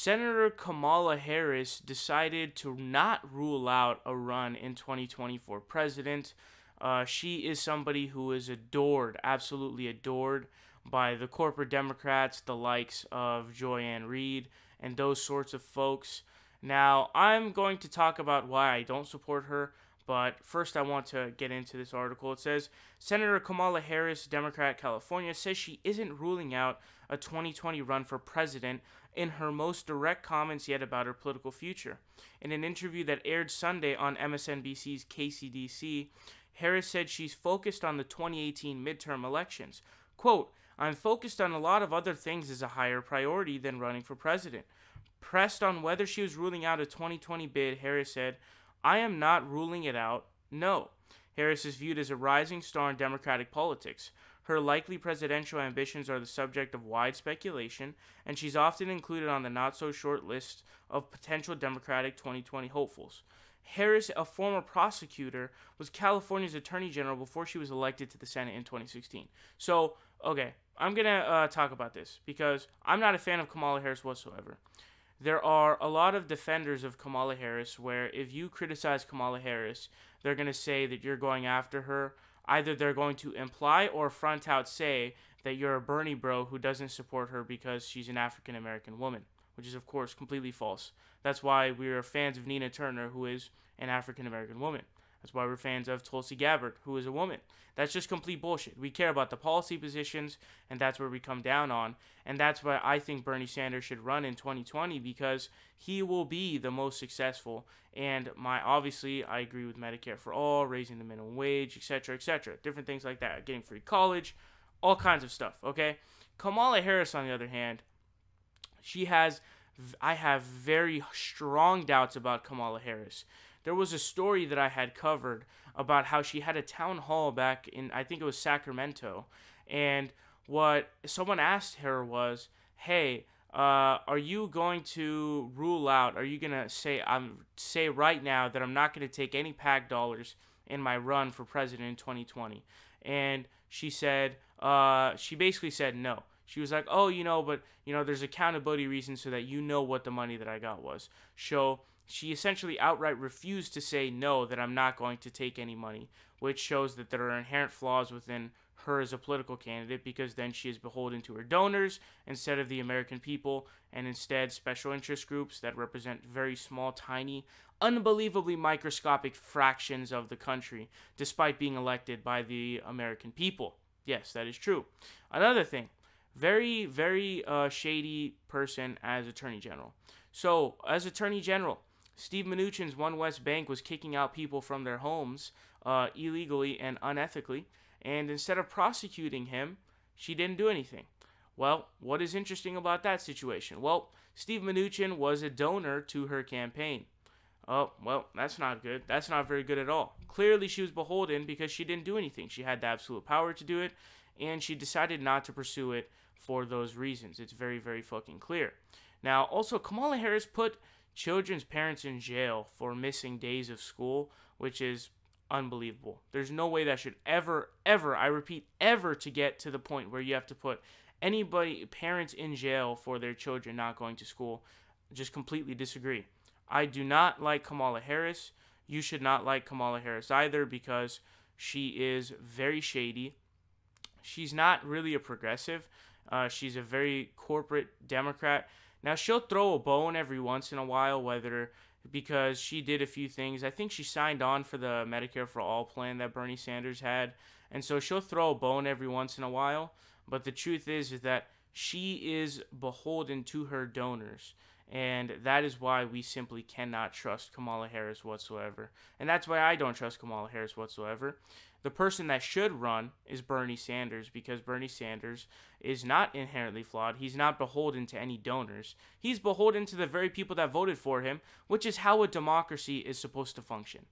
Senator Kamala Harris decided to not rule out a run in 2020 for president. She is somebody who is adored, absolutely adored, by the corporate Democrats, the likes of Joyanne Reed, and those sorts of folks. Now, I'm going to talk about why I don't support her, but first I want to get into this article. It says, Senator Kamala Harris, Democrat, California, says she isn't ruling out a 2020 run for president in her most direct comments yet about her political future. In an interview that aired Sunday on MSNBC's KCDC, Harris said she's focused on the 2018 midterm elections. Quote, I'm focused on a lot of other things as a higher priority than running for president. Pressed on whether she was ruling out a 2020 bid, Harris said, I am not ruling it out, no. Harris is viewed as a rising star in Democratic politics. Her likely presidential ambitions are the subject of wide speculation, and she's often included on the not-so-short list of potential Democratic 2020 hopefuls. Harris, a former prosecutor, was California's attorney general before she was elected to the Senate in 2016. So, okay, I'm going to talk about this because I'm not a fan of Kamala Harris whatsoever. There are a lot of defenders of Kamala Harris where if you criticize Kamala Harris, they're going to say that you're going after her. Either they're going to imply or front out say that you're a Bernie bro who doesn't support her because she's an African American woman, which is, of course, completely false. That's why we're fans of Nina Turner, who is an African American woman. That's why we're fans of Tulsi Gabbard, who is a woman. That's just complete bullshit. We care about the policy positions, and that's where we come down on. And that's why I think Bernie Sanders should run in 2020, because he will be the most successful. And obviously, I agree with Medicare for all, raising the minimum wage, etc., etc. Different things like that. Getting free college, all kinds of stuff, okay? Kamala Harris, on the other hand, I have very strong doubts about Kamala Harris. There was a story that I had covered about how she had a town hall back in, I think it was Sacramento, and what someone asked her was, hey, are you going to rule out, are you going to say right now that I'm not going to take any PAC dollars in my run for president in 2020? And she said, she basically said no. She was like, oh, but, there's accountability reasons so that you know what the money that I got was. So she essentially outright refused to say no, that I'm not going to take any money, which shows that there are inherent flaws within her as a political candidate, because then she is beholden to her donors instead of the American people, and instead special interest groups that represent very small, tiny, unbelievably microscopic fractions of the country, despite being elected by the American people. Yes, that is true. Another thing, very, very shady person as Attorney General. So, as Attorney General, Steve Mnuchin's One West Bank was kicking out people from their homes illegally and unethically, and instead of prosecuting him, she didn't do anything. Well, what is interesting about that situation? Well, Steve Mnuchin was a donor to her campaign. Oh, well, that's not good. That's not very good at all. Clearly, she was beholden because she didn't do anything. She had the absolute power to do it, and she decided not to pursue it for those reasons. It's very, very fucking clear. Now, also, Kamala Harris put children's parents in jail for missing days of school, which is unbelievable. There's no way that should ever, I repeat, ever to get to the point where you have to put parents in jail for their children not going to school. Just completely disagree. I do not like Kamala Harris. You should not like Kamala Harris either, because she is very shady. She's not really a progressive. She's a very corporate Democrat. Now, she'll throw a bone every once in a while, because she did a few things. I think she signed on for the Medicare for All plan that Bernie Sanders had. And so she'll throw a bone every once in a while. But the truth is that she is beholden to her donors. And that is why we simply cannot trust Kamala Harris whatsoever. And that's why I don't trust Kamala Harris whatsoever. The person that should run is Bernie Sanders, because Bernie Sanders is not inherently flawed. He's not beholden to any donors. He's beholden to the very people that voted for him, which is how a democracy is supposed to function.